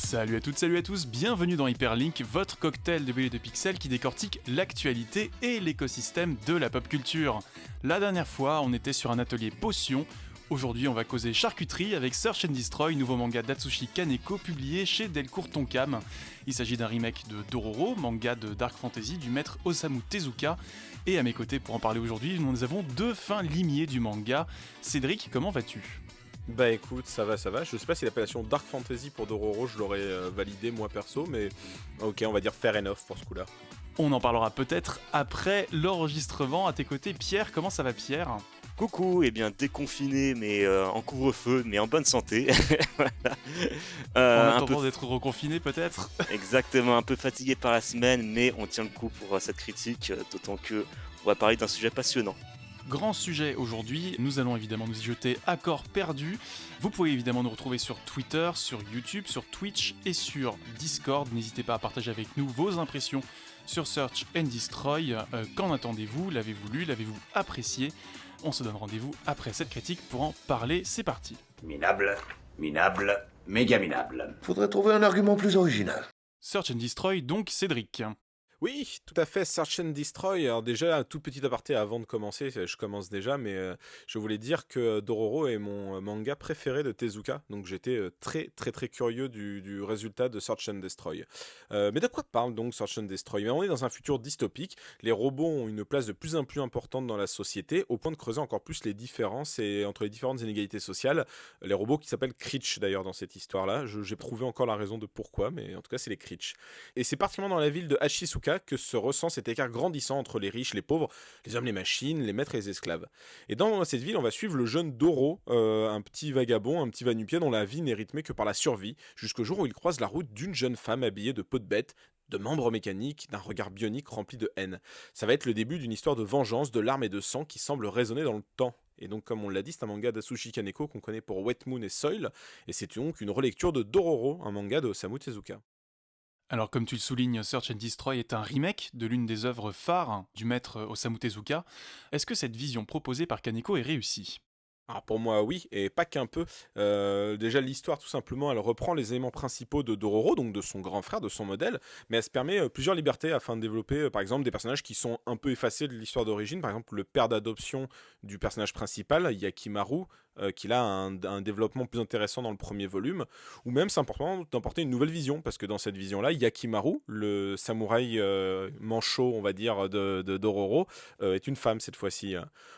Salut à toutes, salut à tous, bienvenue dans Hyperlink, votre cocktail de BD de pixels qui décortique l'actualité et l'écosystème de la pop culture. La dernière fois, on était sur un atelier potion. Aujourd'hui, on va causer charcuterie avec Search and Destroy, nouveau manga d'Atsushi Kaneko publié chez Delcourt Tonkam. Il s'agit d'un remake de Dororo, manga de Dark Fantasy du maître Osamu Tezuka. Et à mes côtés pour en parler aujourd'hui, nous avons deux fins limiers du manga. Cédric, comment vas-tu ? Bah écoute, ça va. Je sais pas si l'appellation Dark Fantasy pour Dororo, je l'aurais validé moi perso, mais ok, on va dire fair enough pour ce coup-là. On en parlera peut-être après l'enregistrement. À tes côtés, Pierre, comment ça va Pierre ? Coucou, eh bien déconfiné mais en couvre-feu mais en bonne santé. Voilà. En attendant d'être reconfiné peut-être. Exactement, un peu fatigué par la semaine mais on tient le coup pour cette critique, d'autant que on va parler d'un sujet passionnant. Grand sujet aujourd'hui, nous allons évidemment nous y jeter à corps perdu. Vous pouvez évidemment nous retrouver sur Twitter, sur YouTube, sur Twitch et sur Discord. N'hésitez pas à partager avec nous vos impressions sur Search and Destroy. Qu'en attendez-vous ? L'avez-vous lu ? L'avez-vous apprécié ? On se donne rendez-vous après cette critique pour en parler. C'est parti. Minable, méga minable. Faudrait trouver un argument plus original. Search and Destroy, donc Cédric. Oui, tout à fait, Search and Destroy. Alors déjà, un tout petit aparté avant de commencer, je commence déjà, mais je voulais dire que Dororo est mon manga préféré de Tezuka, donc j'étais très curieux du résultat de Search and Destroy. Mais de quoi parle donc Search and Destroy ? On est dans un futur dystopique, les robots ont une place de plus en plus importante dans la société, au point de creuser encore plus les différences entre les différentes inégalités sociales. Les robots qui s'appellent Creech d'ailleurs dans cette histoire-là, j'ai prouvé encore la raison de pourquoi, mais en tout cas c'est les Creech. Et c'est particulièrement dans la ville de Hachisuka que se ressent cet écart grandissant entre les riches, les pauvres, les hommes, les machines, les maîtres et les esclaves. Et dans cette ville, on va suivre le jeune Doro, un petit vagabond, un petit va-nu-pied dont la vie n'est rythmée que par la survie, jusqu'au jour où il croise la route d'une jeune femme habillée de peau de bête, de membres mécaniques, d'un regard bionique rempli de haine. Ça va être le début d'une histoire de vengeance, de larmes et de sang qui semble résonner dans le temps. Et donc, comme on l'a dit, c'est un manga d'Atsushi Kaneko qu'on connaît pour Wet Moon et Soil, et c'est donc une relecture de Dororo, un manga de Osamu Tezuka. Alors comme tu le soulignes, Search and Destroy est un remake de l'une des œuvres phares du maître Osamu Tezuka. Est-ce que cette vision proposée par Kaneko est réussie ? Alors pour moi oui, et pas qu'un peu. Déjà l'histoire tout simplement, elle reprend les éléments principaux de Dororo, donc de son grand frère, de son modèle, mais elle se permet plusieurs libertés afin de développer par exemple des personnages qui sont un peu effacés de l'histoire d'origine. Par exemple le père d'adoption du personnage principal, Yakimaru, qui a un développement plus intéressant dans le premier volume, ou même c'est important d'emporter une nouvelle vision, parce que dans cette vision-là, Yakimaru, le samouraï manchot, on va dire, de Dororo, est une femme cette fois-ci.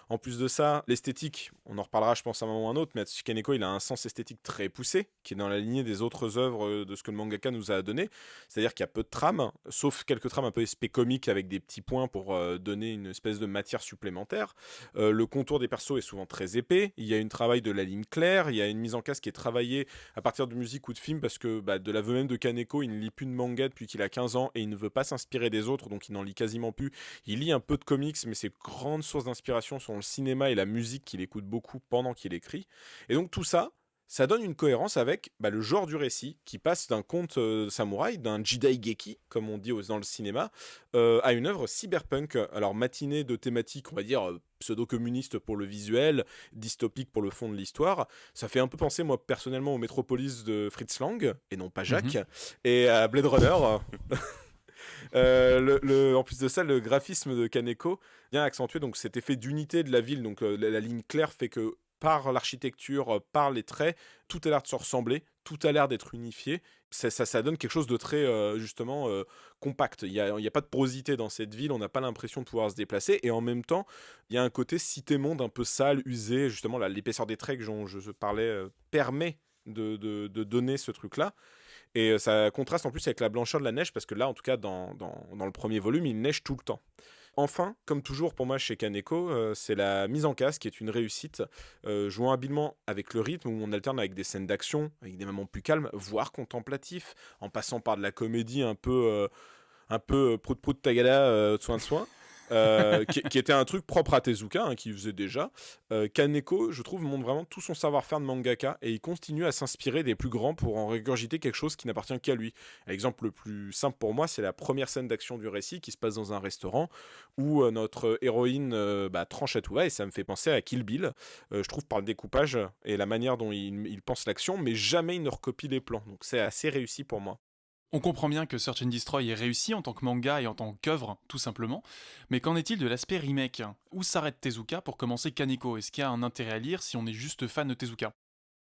En plus de ça, l'esthétique, on en reparlera je pense à un moment ou à un autre, mais Atsushi Kaneko, il a un sens esthétique très poussé, qui est dans la lignée des autres œuvres de ce que le mangaka nous a donné, c'est-à-dire qu'il y a peu de trames, sauf quelques trames un peu espèce comiques avec des petits points pour donner une espèce de matière supplémentaire. Le contour des persos est souvent très épais, il y a une travail de la ligne claire, il y a une mise en case qui est travaillée à partir de musique ou de film, parce que de l'aveu même de Kaneko, il ne lit plus de manga depuis qu'il a 15 ans et il ne veut pas s'inspirer des autres, donc il n'en lit quasiment plus. Il lit un peu de comics, mais ses grandes sources d'inspiration sont le cinéma et la musique qu'il écoute beaucoup pendant qu'il écrit. Et donc tout ça, ça donne une cohérence avec le genre du récit, qui passe d'un conte samouraï, d'un jidaigeki, comme on dit dans le cinéma, à une œuvre cyberpunk. Alors matinée de thématiques, on va dire, pseudo-communiste pour le visuel, dystopique pour le fond de l'histoire. Ça fait un peu penser, moi, personnellement, au Metropolis de Fritz Lang, et non pas Jacques, et à Blade Runner. En plus de ça, le graphisme de Kaneko vient accentuer donc, cet effet d'unité de la ville. Donc la ligne claire fait que par l'architecture, par les traits, tout a l'air de se ressembler, tout a l'air d'être unifié. Ça donne quelque chose de très, justement, compact. Il y a pas de porosité dans cette ville, on n'a pas l'impression de pouvoir se déplacer, et en même temps, il y a un côté cité-monde un peu sale, usé, justement, l'épaisseur des traits dont je parlais permet de donner ce truc-là. Et ça contraste en plus avec la blancheur de la neige, parce que là, en tout cas, dans le premier volume, il neige tout le temps. Enfin, comme toujours pour moi chez Kaneko, c'est la mise en case qui est une réussite, jouant habilement avec le rythme, où on alterne avec des scènes d'action, avec des moments plus calmes, voire contemplatifs, en passant par de la comédie un peu prout-prout tagada, soin de soin. qui était un truc propre à Tezuka, hein, qu'il faisait déjà. Kaneko, je trouve, montre vraiment tout son savoir-faire de mangaka et il continue à s'inspirer des plus grands pour en régurgiter quelque chose qui n'appartient qu'à lui. L'exemple le plus simple pour moi, c'est la première scène d'action du récit qui se passe dans un restaurant où notre héroïne tranche à tout va et ça me fait penser à Kill Bill, je trouve, par le découpage et la manière dont il pense l'action, mais jamais il ne recopie les plans. Donc c'est assez réussi pour moi. On comprend bien que Search and Destroy est réussi en tant que manga et en tant qu'œuvre, tout simplement. Mais qu'en est-il de l'aspect remake ? Où s'arrête Tezuka pour commencer Kaneko ? Est-ce qu'il y a un intérêt à lire si on est juste fan de Tezuka ?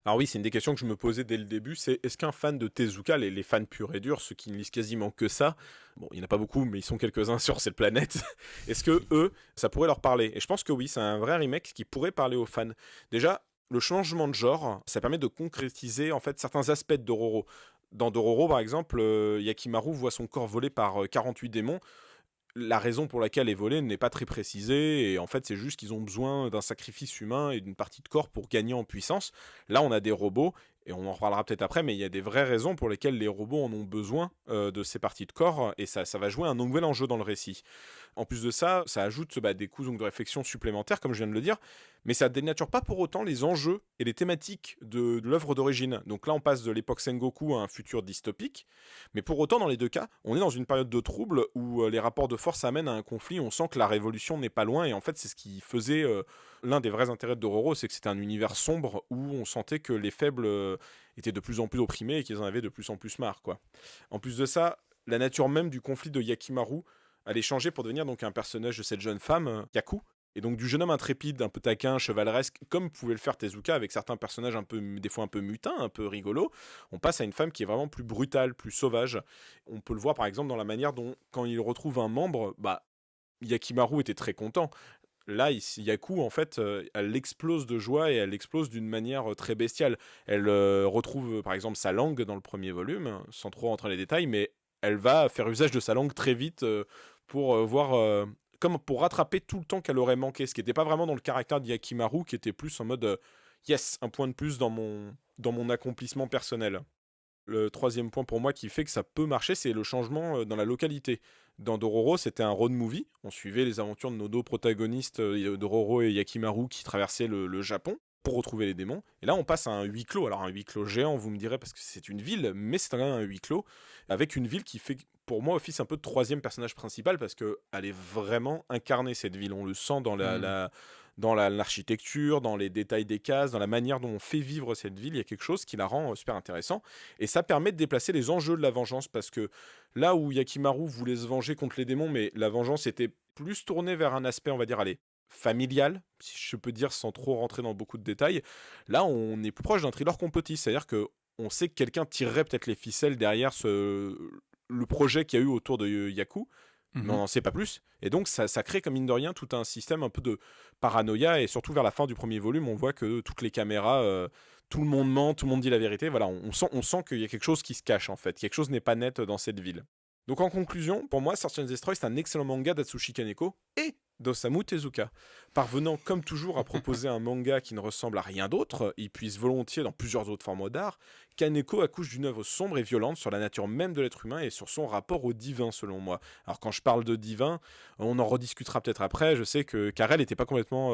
Alors oui, c'est une des questions que je me posais dès le début, c'est est-ce qu'un fan de Tezuka, les fans purs et durs, ceux qui ne lisent quasiment que ça, bon, il n'y en a pas beaucoup, mais ils sont quelques-uns sur cette planète, est-ce que eux, ça pourrait leur parler ? Et je pense que oui, c'est un vrai remake qui pourrait parler aux fans. Déjà, le changement de genre, ça permet de concrétiser en fait certains aspects de Dororo. Dans Dororo, par exemple, Yakimaru voit son corps volé par 48 démons. La raison pour laquelle est volée n'est pas très précisée, et en fait, c'est juste qu'ils ont besoin d'un sacrifice humain et d'une partie de corps pour gagner en puissance. Là, on a des robots, et on en reparlera peut-être après, mais il y a des vraies raisons pour lesquelles les robots en ont besoin de ces parties de corps, et ça va jouer un nouvel enjeu dans le récit. En plus de ça, ça ajoute des coups donc, de réflexion supplémentaires, comme je viens de le dire, mais ça dénature pas pour autant les enjeux et les thématiques de l'œuvre d'origine. Donc là, on passe de l'époque Sengoku à un futur dystopique, mais pour autant, dans les deux cas, on est dans une période de trouble où les rapports de force amènent à un conflit, on sent que la révolution n'est pas loin, et en fait, c'est ce qui faisait l'un des vrais intérêts de Dororo, c'est que c'était un univers sombre où on sentait que les faibles étaient de plus en plus opprimés et qu'ils en avaient de plus en plus marre, quoi. En plus de ça, la nature même du conflit de Yakimaru allait changer pour devenir donc un personnage de cette jeune femme, Yaku, et donc du jeune homme intrépide, un peu taquin, chevaleresque, comme pouvait le faire Tezuka avec certains personnages des fois un peu mutins, un peu rigolos, on passe à une femme qui est vraiment plus brutale, plus sauvage. On peut le voir par exemple dans la manière dont, quand il retrouve un membre, Yakimaru était très content. Là, Yaku, en fait, elle explose de joie et elle explose d'une manière très bestiale. Elle retrouve, par exemple, sa langue dans le premier volume, sans trop rentrer dans les détails, mais elle va faire usage de sa langue très vite pour voir... comme pour rattraper tout le temps qu'elle aurait manqué, ce qui n'était pas vraiment dans le caractère de Yakimaru, qui était plus en mode yes, un point de plus dans mon accomplissement personnel. Le troisième point pour moi qui fait que ça peut marcher, c'est le changement dans la localité. Dans Dororo, c'était un road movie. On suivait les aventures de nos deux protagonistes, Dororo et Yakimaru, qui traversaient le Japon pour retrouver les démons. Et là, on passe à un huis clos. Alors, un huis clos géant, vous me direz, parce que c'est une ville, mais c'est quand même un huis clos, avec une ville qui fait, pour moi, office un peu de troisième personnage principal, parce qu'elle est vraiment incarnée, cette ville. On le sent dans dans l'architecture, dans les détails des cases, dans la manière dont on fait vivre cette ville, il y a quelque chose qui la rend super intéressant. Et ça permet de déplacer les enjeux de la vengeance, parce que là où Yakimaru voulait se venger contre les démons, mais la vengeance était plus tournée vers un aspect, on va dire, familial, si je peux dire, sans trop rentrer dans beaucoup de détails, là on est plus proche d'un thriller complotiste, c'est-à-dire que on sait que quelqu'un tirerait peut-être les ficelles derrière le projet qu'il y a eu autour de Yaku, mais on n'en sait pas plus. Et donc ça crée comme mine de rien tout un système un peu de paranoïa, et surtout vers la fin du premier volume, on voit que toutes les caméras, tout le monde ment, tout le monde dit la vérité. Voilà, on sent qu'il y a quelque chose qui se cache en fait, quelque chose n'est pas net dans cette ville. Donc en conclusion, pour moi, Search and Destroy, c'est un excellent manga d'Atsushi Kaneko et d'Osamu Tezuka. Parvenant comme toujours à proposer un manga qui ne ressemble à rien d'autre, il puise volontiers dans plusieurs autres formes d'art, Kaneko accouche d'une œuvre sombre et violente sur la nature même de l'être humain et sur son rapport au divin, selon moi. Alors quand je parle de divin, on en rediscutera peut-être après, je sais que Karel n'était pas complètement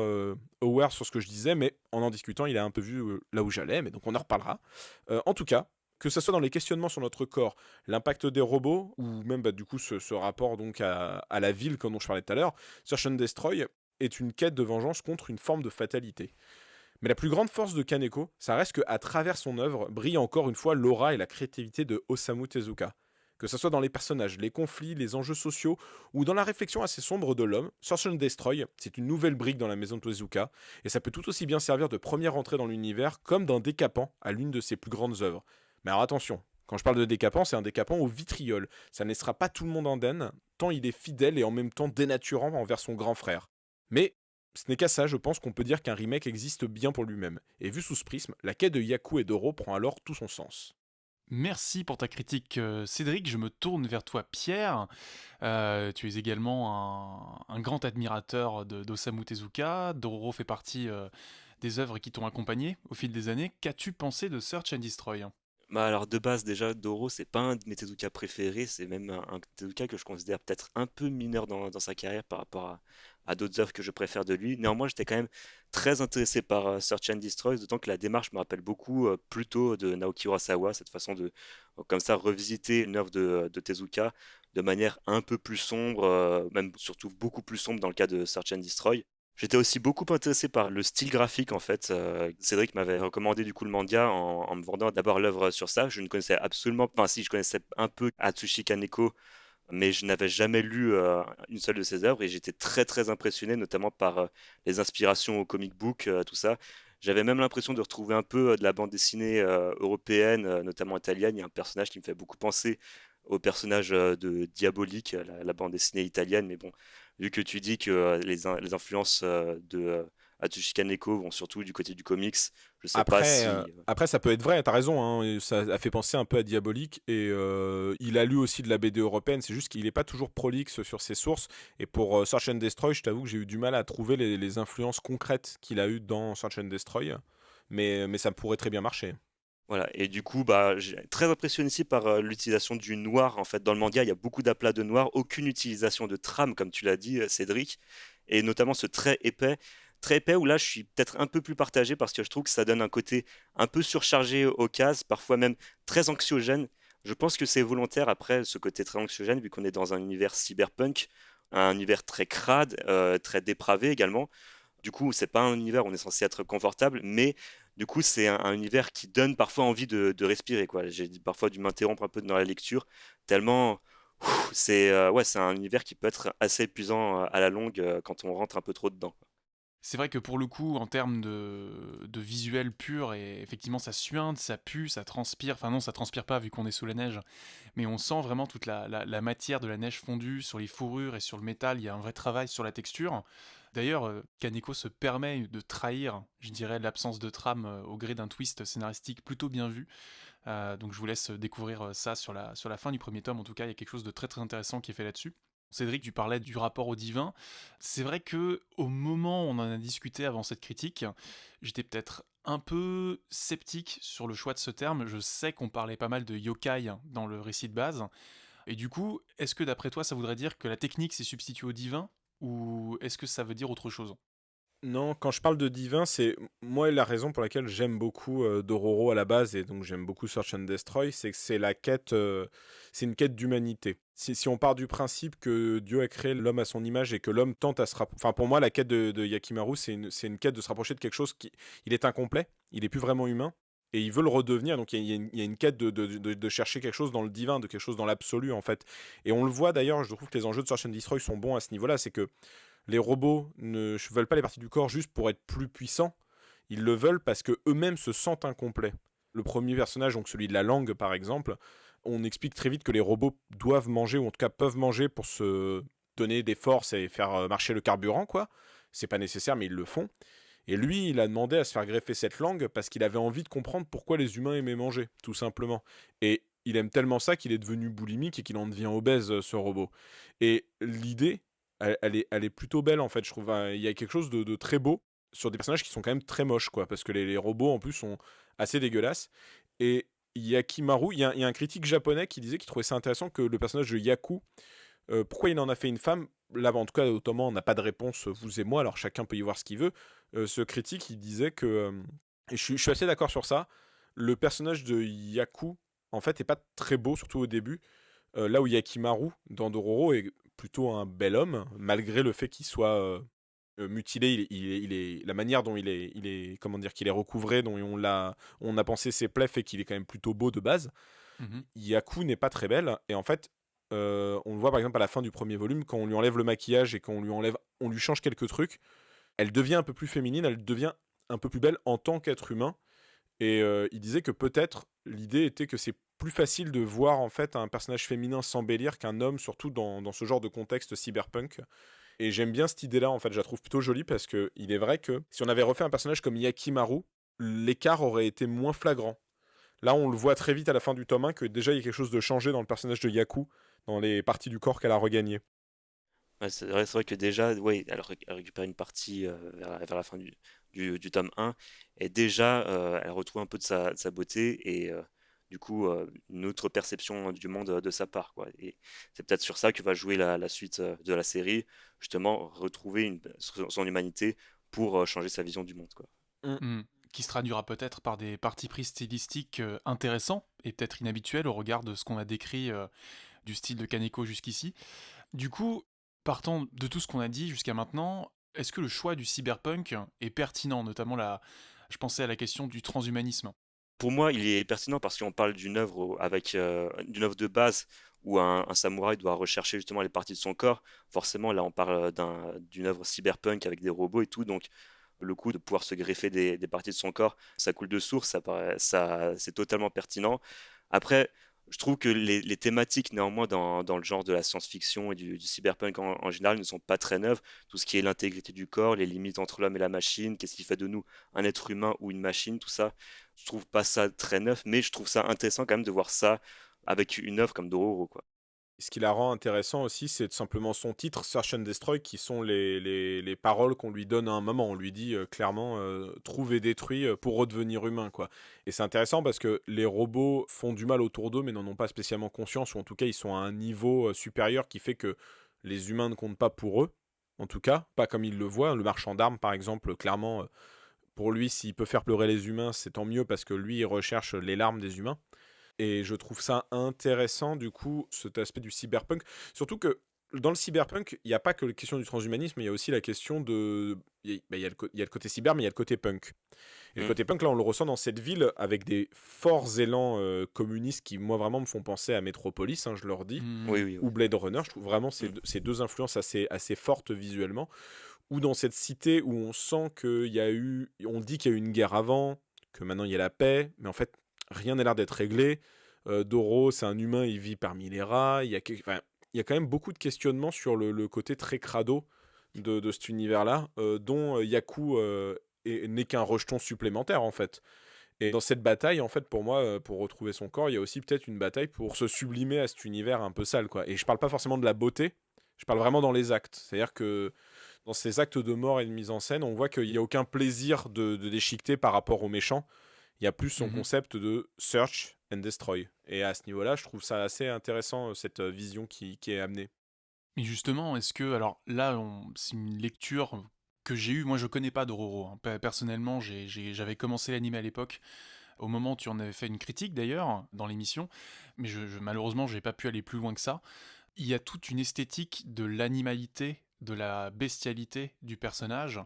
aware sur ce que je disais, mais en discutant, il a un peu vu là où j'allais, mais donc on en reparlera. En tout cas, que ce soit dans les questionnements sur notre corps, l'impact des robots, ou même du coup ce rapport donc à la ville comme dont je parlais tout à l'heure, Search and Destroy est une quête de vengeance contre une forme de fatalité. Mais la plus grande force de Kaneko, ça reste qu'à travers son œuvre, brille encore une fois l'aura et la créativité de Osamu Tezuka. Que ce soit dans les personnages, les conflits, les enjeux sociaux, ou dans la réflexion assez sombre de l'homme, Search and Destroy, c'est une nouvelle brique dans la maison de Tezuka, et ça peut tout aussi bien servir de première entrée dans l'univers comme d'un décapant à l'une de ses plus grandes œuvres. Mais alors attention, quand je parle de décapant, c'est un décapant au vitriol. Ça ne laissera pas tout le monde indemne, tant il est fidèle et en même temps dénaturant envers son grand frère. Mais ce n'est qu'à ça, je pense qu'on peut dire qu'un remake existe bien pour lui-même. Et vu sous ce prisme, la quête de Yaku et Doro prend alors tout son sens. Merci pour ta critique, Cédric. Je me tourne vers toi, Pierre. Tu es également un grand admirateur d'Osamu Tezuka. Dororo fait partie des œuvres qui t'ont accompagné au fil des années. Qu'as-tu pensé de Search and Destroy ? Bah alors de base déjà Doro c'est pas un de mes Tezuka préférés, c'est même un Tezuka que je considère peut-être un peu mineur dans sa carrière par rapport à d'autres œuvres que je préfère de lui. Néanmoins j'étais quand même très intéressé par Search and Destroy, d'autant que la démarche me rappelle beaucoup plutôt de Naoki Urasawa, cette façon de comme ça revisiter une œuvre de Tezuka de manière un peu plus sombre, même surtout beaucoup plus sombre dans le cas de Search and Destroy. J'étais aussi beaucoup intéressé par le style graphique en fait. Cédric m'avait recommandé du coup le manga en me vendant d'abord l'œuvre sur ça. Je ne connaissais absolument, enfin si je connaissais un peu Atsushi Kaneko, mais je n'avais jamais lu une seule de ses œuvres et j'étais très très impressionné notamment par les inspirations au comic book, tout ça. J'avais même l'impression de retrouver un peu de la bande dessinée européenne, notamment italienne. Il y a un personnage qui me fait beaucoup penser au personnage de Diabolique, la bande dessinée italienne, mais bon, vu que tu dis que les influences de Atsushi Kaneko vont surtout du côté du comics, je sais pas si. Après, ça peut être vrai, t'as raison, hein, et ça a fait penser un peu à Diabolique, et il a lu aussi de la BD européenne, c'est juste qu'il n'est pas toujours prolixe sur ses sources, et pour Search and Destroy, je t'avoue que j'ai eu du mal à trouver les influences concrètes qu'il a eues dans Search and Destroy, mais ça pourrait très bien marcher. Voilà, et du coup, bah, j'ai très impressionné ici par l'utilisation du noir. En fait, dans le manga, il y a beaucoup d'aplats de noir, aucune utilisation de trame, comme tu l'as dit, Cédric, et notamment ce très épais où là, je suis peut-être un peu plus partagé parce que je trouve que ça donne un côté un peu surchargé aux cases, parfois même très anxiogène. Je pense que c'est volontaire après ce côté très anxiogène, vu qu'on est dans un univers cyberpunk, un univers très crade, très dépravé également. Du coup, c'est pas un univers où on est censé être confortable, mais du coup, c'est un univers qui donne parfois envie de respirer, quoi. J'ai parfois dû m'interrompre un peu dans la lecture, tellement c'est ouais, c'est un univers qui peut être assez épuisant à la longue quand on rentre un peu trop dedans. C'est vrai que pour le coup, en termes de visuel pur, et effectivement ça suinte, ça pue, ça transpire, enfin non ça transpire pas vu qu'on est sous la neige, mais on sent vraiment toute la matière de la neige fondue sur les fourrures et sur le métal, il y a un vrai travail sur la texture. D'ailleurs, Kaneko se permet de trahir, je dirais, l'absence de trame au gré d'un twist scénaristique plutôt bien vu. Donc je vous laisse découvrir ça sur la fin du premier tome, en tout cas il y a quelque chose de très très intéressant qui est fait là-dessus. Cédric, tu parlais du rapport au divin. C'est vrai que au moment où on en a discuté avant cette critique, j'étais peut-être un peu sceptique sur le choix de ce terme. Je sais qu'on parlait pas mal de yokai dans le récit de base. Et du coup, est-ce que d'après toi, ça voudrait dire que la technique s'est substituée au divin ou est-ce que ça veut dire autre chose? Non, quand je parle de divin, c'est moi la raison pour laquelle j'aime beaucoup Dororo à la base et donc j'aime beaucoup Search and Destroy, c'est que c'est la quête, c'est une quête d'humanité. Si on part du principe que Dieu a créé l'homme à son image et que l'homme tente à se rapprocher, enfin pour moi la quête de Yakimaru c'est une quête de se rapprocher de quelque chose qui il est incomplet, il est plus vraiment humain et il veut le redevenir. Donc il y a une quête de chercher quelque chose dans le divin, de quelque chose dans l'absolu en fait. Et on le voit d'ailleurs, je trouve que les enjeux de Search and Destroy sont bons à ce niveau-là, c'est que les robots ne veulent pas les parties du corps juste pour être plus puissants. Ils le veulent parce que eux-mêmes se sentent incomplets. Le premier personnage, donc celui de la langue par exemple, on explique très vite que les robots doivent manger, ou en tout cas peuvent manger pour se donner des forces et faire marcher le carburant, quoi. C'est pas nécessaire, mais ils le font. Et lui, il a demandé à se faire greffer cette langue parce qu'il avait envie de comprendre pourquoi les humains aimaient manger, tout simplement. Et il aime tellement ça qu'il est devenu boulimique et qu'il en devient obèse, ce robot. Et l'idée, elle est plutôt belle en fait, je trouve. Il y a quelque chose de très beau sur des personnages qui sont quand même très moches, quoi, parce que les robots en plus sont assez dégueulasses. Et Yakimaru, il y a un critique japonais qui disait qu'il trouvait ça intéressant que le personnage de Yaku, pourquoi il en a fait une femme. Là, en tout cas, autrement, on n'a pas de réponse, vous et moi, alors chacun peut y voir ce qu'il veut. Ce critique, il disait que, et je suis assez d'accord sur ça, le personnage de Yaku, en fait, est pas très beau, surtout au début. Là où Yakimaru, dans Dororo, est plutôt un bel homme, malgré le fait qu'il soit mutilé, la manière dont comment dire, qu'il est recouvré, dont on a pensé ses plaies fait qu'il est quand même plutôt beau de base. Mhm. Yaku n'est pas très belle, et en fait, on le voit par exemple à la fin du premier volume, quand on lui enlève le maquillage et on lui change quelques trucs, elle devient un peu plus féminine, elle devient un peu plus belle en tant qu'être humain. Et il disait que peut-être l'idée était que c'est plus facile de voir en fait un personnage féminin s'embellir qu'un homme, surtout dans ce genre de contexte cyberpunk. Et j'aime bien cette idée-là, en fait, je la trouve plutôt jolie parce que il est vrai que si on avait refait un personnage comme Yakimaru, l'écart aurait été moins flagrant. Là, on le voit très vite à la fin du tome 1 que déjà il y a quelque chose de changé dans le personnage de Yaku, dans les parties du corps qu'elle a regagnées. Ouais, c'est vrai que déjà, ouais, elle récupère une partie vers la fin du tome 1, et déjà, elle retrouve un peu de sa beauté, et du coup une autre perception du monde de sa part, quoi. Et c'est peut-être sur ça que va jouer la suite de la série, justement retrouver son humanité pour changer sa vision du monde, quoi. Mm. Qui se traduira peut-être par des partis pris stylistiques intéressants et peut-être inhabituels au regard de ce qu'on a décrit du style de Kaneko jusqu'ici. Du coup, partant de tout ce qu'on a dit jusqu'à maintenant, est-ce que le choix du cyberpunk est pertinent, notamment je pensais à la question du transhumanisme. Pour moi, il est pertinent parce qu'on parle d'une œuvre avec d'une œuvre de base où un samouraï doit rechercher justement les parties de son corps. Forcément, là, on parle d'une œuvre cyberpunk avec des robots et tout, donc le coup de pouvoir se greffer des parties de son corps, ça coule de source, c'est totalement pertinent. Après, je trouve que les thématiques, néanmoins, dans le genre de la science-fiction et du cyberpunk en général, ne sont pas très neuves. Tout ce qui est l'intégrité du corps, les limites entre l'homme et la machine, qu'est-ce qui fait de nous un être humain ou une machine, tout ça, je trouve pas ça très neuf, mais je trouve ça intéressant quand même de voir ça avec une œuvre comme Dororo, quoi. Ce qui la rend intéressant aussi, c'est tout simplement son titre, Search and Destroy, qui sont les paroles qu'on lui donne à un moment. On lui dit clairement trouve et détruis pour redevenir humain, quoi. Et c'est intéressant parce que les robots font du mal autour d'eux, mais n'en ont pas spécialement conscience, ou en tout cas, ils sont à un niveau supérieur qui fait que les humains ne comptent pas pour eux, en tout cas, pas comme ils le voient. Le marchand d'armes, par exemple, clairement, pour lui, s'il peut faire pleurer les humains, c'est tant mieux parce que lui, il recherche les larmes des humains. Et je trouve ça intéressant, du coup, cet aspect du cyberpunk. Surtout que dans le cyberpunk, il n'y a pas que la question du transhumanisme, il y a aussi la question de... Il y a le côté cyber, mais il y a le côté punk. Et le Mm. côté punk, là, on le ressent dans cette ville avec des forts élans communistes qui, moi, vraiment me font penser à Metropolis, hein, je leur dis, Oui, oui, ou oui. Blade Runner. Je trouve vraiment ces deux influences assez fortes visuellement. Ou dans cette cité où on sent qu'il y a eu... On dit qu'il y a eu une guerre avant, que maintenant il y a la paix, mais en fait, rien n'a l'air d'être réglé. Doro, c'est un humain, il vit parmi les rats. Enfin, il y a quand même beaucoup de questionnements sur le côté très crado de cet univers-là, dont Yaku n'est qu'un rejeton supplémentaire, en fait. Et dans cette bataille, en fait, pour moi, pour retrouver son corps, il y a aussi peut-être une bataille pour se sublimer à cet univers un peu sale, quoi. Et je parle pas forcément de la beauté, je parle vraiment dans les actes. C'est-à-dire que dans ces actes de mort et de mise en scène, on voit qu'il n'y a aucun plaisir de déchiqueter par rapport aux méchants. Il y a plus son concept de search and destroy. Et à ce niveau-là, je trouve ça assez intéressant, cette vision qui est amenée. Mais justement, est-ce que, alors là, c'est une lecture que j'ai eue, moi je connais pas Dororo, hein. Personnellement, j'avais commencé l'anime à l'époque, au moment où tu en avais fait une critique d'ailleurs, dans l'émission, mais malheureusement, j'ai pas pu aller plus loin que ça. Il y a toute une esthétique de l'animalité, de la bestialité du personnage,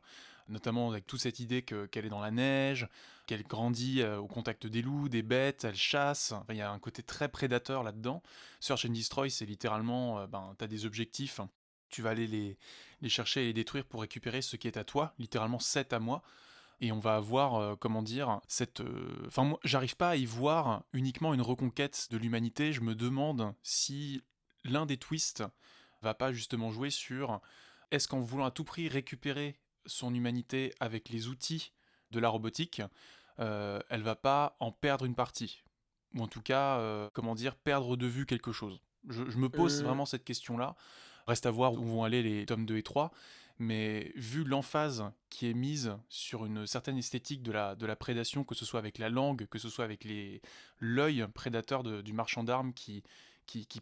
notamment avec toute cette idée qu'elle est dans la neige, qu'elle grandit au contact des loups, des bêtes, elle chasse. Enfin, il y a un côté très prédateur là-dedans. Search and Destroy, c'est littéralement, t'as des objectifs, tu vas aller les chercher et les détruire pour récupérer ce qui est à toi, littéralement c'est à moi. Et on va avoir, comment dire, cette... Enfin, moi, j'arrive pas à y voir uniquement une reconquête de l'humanité. Je me demande si l'un des twists va pas justement jouer sur est-ce qu'en voulant à tout prix récupérer son humanité avec les outils de la robotique, elle va pas en perdre une partie, ou en tout cas, comment dire, perdre de vue quelque chose. Je me pose Hum, vraiment cette question-là. Reste à voir où vont aller les tomes 2 et 3, mais vu l'emphase qui est mise sur une certaine esthétique de la prédation, que ce soit avec la langue, que ce soit avec l'œil prédateur du marchand d'armes qui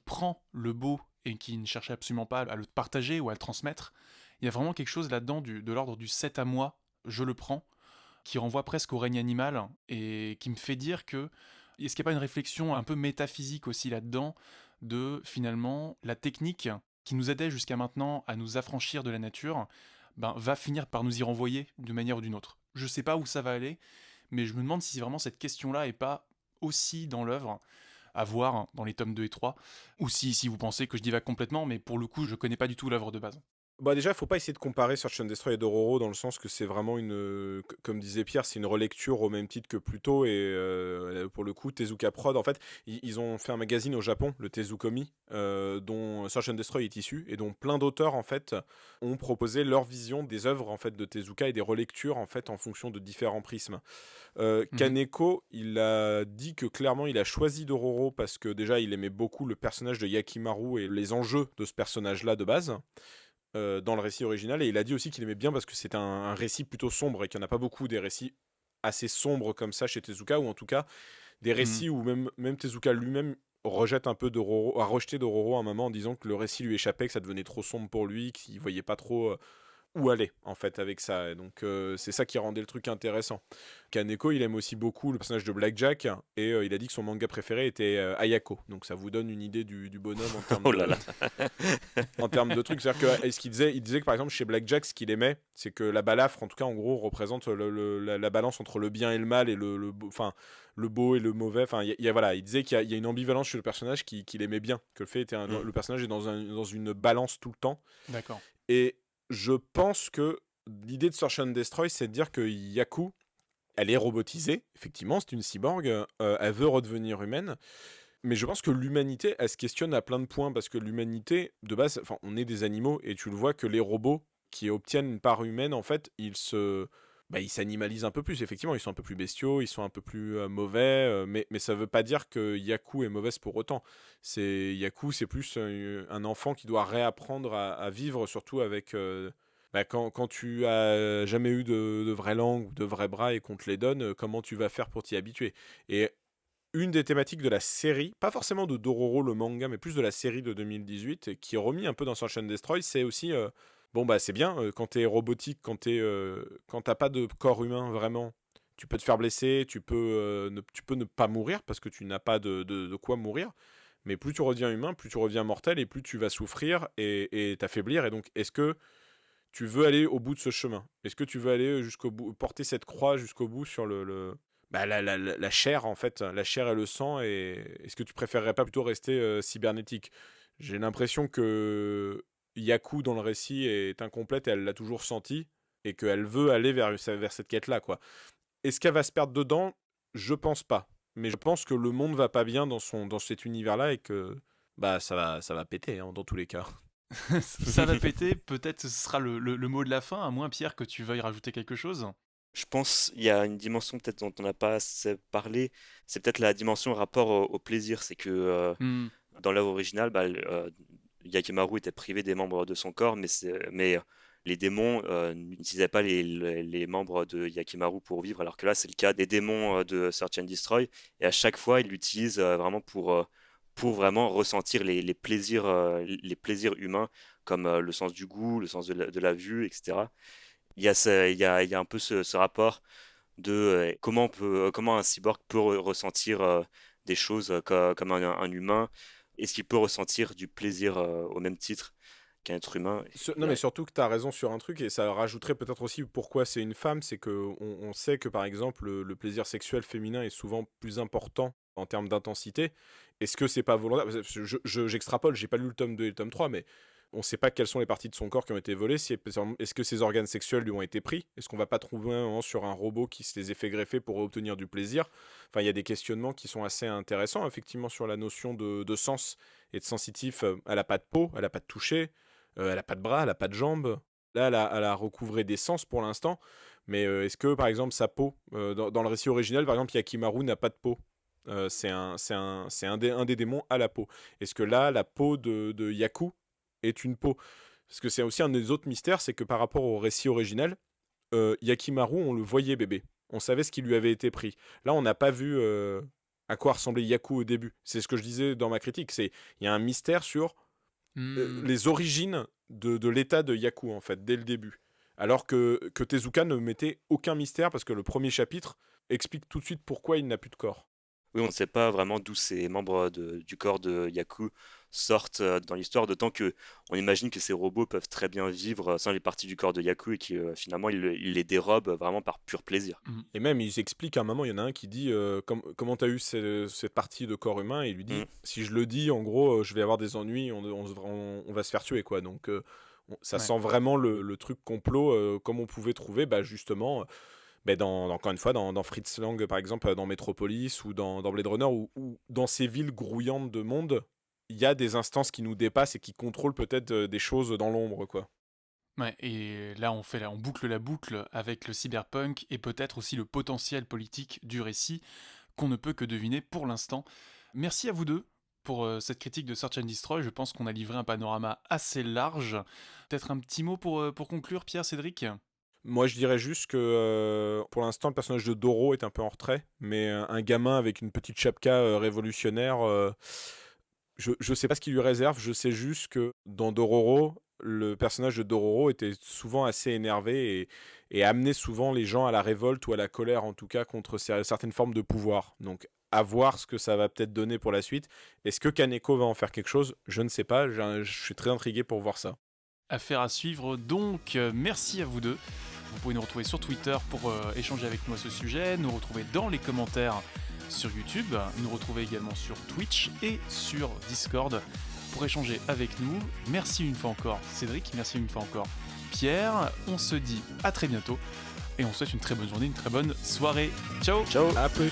prend le beau et qui ne cherche absolument pas à le partager ou à le transmettre, il y a vraiment quelque chose là-dedans de l'ordre du 7 à moi, je le prends, qui renvoie presque au règne animal et qui me fait dire que est-ce qu'il n'y a pas une réflexion un peu métaphysique aussi là-dedans de finalement la technique qui nous aidait jusqu'à maintenant à nous affranchir de la nature, va finir par nous y renvoyer d'une manière ou d'une autre. Je sais pas où ça va aller, mais je me demande si vraiment cette question-là est pas aussi dans l'œuvre, à voir dans les tomes 2 et 3, ou si vous pensez que je divague complètement, mais pour le coup, je connais pas du tout l'œuvre de base. Bah déjà, il faut pas essayer de comparer Search and Destroy et Dororo dans le sens que c'est vraiment comme disait Pierre, c'est une relecture au même titre que Pluto et pour le coup Tezuka Prod. En fait, ils ont fait un magazine au Japon, le Tezukomi, dont Search and Destroy est issu et dont plein d'auteurs en fait ont proposé leur vision des œuvres en fait de Tezuka et des relectures en fait en fonction de différents prismes. Kaneko, il a dit que clairement il a choisi Dororo parce que déjà il aimait beaucoup le personnage de Yakimaru et les enjeux de ce personnage-là de base. Dans le récit original, et il a dit aussi qu'il aimait bien parce que c'est un récit plutôt sombre et qu'il n'y en a pas beaucoup des récits assez sombres comme ça chez Tezuka, ou en tout cas des Mm. récits où même Tezuka lui-même rejette un peu Dororo, a rejeté Dororo à un moment en disant que le récit lui échappait, que ça devenait trop sombre pour lui, qu'il voyait pas trop où aller en fait avec ça. Et donc c'est ça qui rendait le truc intéressant. Kaneko, il aime aussi beaucoup le personnage de Blackjack et il a dit que son manga préféré était Ayako. Donc ça vous donne une idée du bonhomme en termes Oh là là. en termes de trucs. C'est-à-dire que il disait que par exemple chez Blackjack, ce qu'il aimait, c'est que la balafre, en tout cas en gros, représente la balance entre le bien et le mal et le beau et le mauvais. Enfin, voilà, il disait qu'il y a une ambivalence chez le personnage qu'il aimait bien, que le fait était le personnage est dans une balance tout le temps. D'accord. Et je pense que l'idée de Search and Destroy, c'est de dire que Yaku, elle est robotisée, effectivement, c'est une cyborg, elle veut redevenir humaine, mais je pense que l'humanité, elle se questionne à plein de points, parce que l'humanité, de base, enfin, on est des animaux, et tu le vois que les robots qui obtiennent une part humaine, en fait, ils s'animalisent un peu plus, effectivement, ils sont un peu plus bestiaux, ils sont un peu plus mauvais, mais ça veut pas dire que Yaku est mauvaise pour autant. Yaku, c'est plus un enfant qui doit réapprendre à vivre, surtout avec... quand tu as jamais eu de vraie langue ou de vrais bras et qu'on te les donne, comment tu vas faire pour t'y habituer? Et une des thématiques de la série, pas forcément de Dororo le manga, mais plus de la série de 2018, et qui est remis un peu dans Search and Destroy, c'est aussi... bon, bah c'est bien, quand t'es robotique, quand t'as pas de corps humain vraiment, tu peux te faire blesser, tu peux ne pas mourir, parce que tu n'as pas de quoi mourir, mais plus tu reviens humain, plus tu reviens mortel, et plus tu vas souffrir et t'affaiblir. Et donc, est-ce que tu veux aller au bout de ce chemin? Est-ce que tu veux aller jusqu'au bout, porter cette croix jusqu'au bout sur la chair, en fait, la chair et le sang, et est-ce que tu préférerais pas plutôt rester cybernétique? J'ai l'impression que Yaku dans le récit est incomplète et elle l'a toujours senti et qu'elle veut aller vers cette quête-là, quoi. Est-ce qu'elle va se perdre dedans? Je pense pas. Mais je pense que le monde va pas bien dans cet univers-là et que bah ça va péter hein, dans tous les cas. Ça va péter, peut-être ce sera le mot de la fin, à moins Pierre que tu veuilles rajouter quelque chose. Je pense qu'il y a une dimension peut-être dont on n'a pas assez parlé, c'est peut-être la dimension rapport au plaisir. C'est que Hmm. dans l'œuvre originale, Yakimaru était privé des membres de son corps, mais les démons n'utilisaient pas les membres de Yakimaru pour vivre, alors que là, c'est le cas des démons de Search and Destroy, et à chaque fois, ils l'utilisent vraiment pour vraiment ressentir les plaisirs humains, comme le sens du goût, le sens de la vue, etc. Il y a un peu ce rapport de comment un cyborg peut ressentir des choses comme un humain. Est-ce qu'il peut ressentir du plaisir au même titre qu'un être humain? Non, mais surtout que tu as raison sur un truc, et ça rajouterait peut-être aussi pourquoi c'est une femme, c'est que on sait que par exemple le plaisir sexuel féminin est souvent plus important en termes d'intensité. Est-ce que c'est pas volontaire? Parce que j'extrapole, j'ai pas lu le tome 2 et le tome 3, mais on sait pas quelles sont les parties de son corps qui ont été volées. Est-ce que ses organes sexuels lui ont été pris? Est-ce qu'on va pas trouver un moment sur un robot qui se les ait fait greffer pour obtenir du plaisir? Enfin, il y a des questionnements qui sont assez intéressants, effectivement, sur la notion de sens et de sensitif. Elle a pas de peau, elle a pas de toucher. Elle a pas de bras, elle a pas de jambes. Là, elle a recouvré des sens pour l'instant. Mais est-ce que, par exemple, sa peau, dans le récit original, par exemple, Yakimaru n'a pas de peau. C'est un des démons à la peau. Est-ce que là, la peau de Yaku est une peau? Parce que c'est aussi un des autres mystères, c'est que par rapport au récit original, Yakimaru, on le voyait bébé. On savait ce qui lui avait été pris. Là, on n'a pas vu à quoi ressemblait Yaku au début. C'est ce que je disais dans ma critique. Il y a un mystère sur les origines de l'état de Yaku, en fait, dès le début. Alors que Tezuka ne mettait aucun mystère, parce que le premier chapitre explique tout de suite pourquoi il n'a plus de corps. Oui, on ne sait pas vraiment d'où ces membres du corps de Yaku sortent dans l'histoire, d'autant que on imagine que ces robots peuvent très bien vivre sans les parties du corps de Yaku et que finalement ils les dérobent vraiment par pur plaisir. Et même, ils expliquent à un moment, il y en a un qui dit comment t'as eu cette partie de corps humain, et il lui dit, si je le dis, en gros, je vais avoir des ennuis, on va se faire tuer, quoi. Donc, ça sent vraiment le truc complot, comme on pouvait trouver, justement, encore une fois, dans Fritz Lang, par exemple, dans Metropolis, ou dans Blade Runner, ou dans ces villes grouillantes de monde, il y a des instances qui nous dépassent et qui contrôlent peut-être des choses dans l'ombre, quoi. Ouais, et là on boucle la boucle avec le cyberpunk et peut-être aussi le potentiel politique du récit qu'on ne peut que deviner pour l'instant. Merci à vous deux pour cette critique de Search and Destroy. Je pense qu'on a livré un panorama assez large. Peut-être un petit mot pour conclure, Pierre, Cédric? Moi, je dirais juste que pour l'instant, le personnage de Doro est un peu en retrait, mais un gamin avec une petite chapka révolutionnaire, je sais pas ce qu'il lui réserve, je sais juste que dans Dororo, le personnage de Dororo était souvent assez énervé et amenait souvent les gens à la révolte ou à la colère, en tout cas, contre certaines formes de pouvoir. Donc, à voir ce que ça va peut-être donner pour la suite. Est-ce que Kaneko va en faire quelque chose ? Je ne sais pas, je suis très intrigué pour voir ça. Affaire à suivre donc, merci à vous deux. Vous pouvez nous retrouver sur Twitter pour échanger avec nous à ce sujet, nous retrouver dans les commentaires sur YouTube, nous retrouver également sur Twitch et sur Discord pour échanger avec nous. Merci une fois encore Cédric, merci une fois encore Pierre, on se dit à très bientôt et on souhaite une très bonne journée, une très bonne soirée. Ciao. À plus.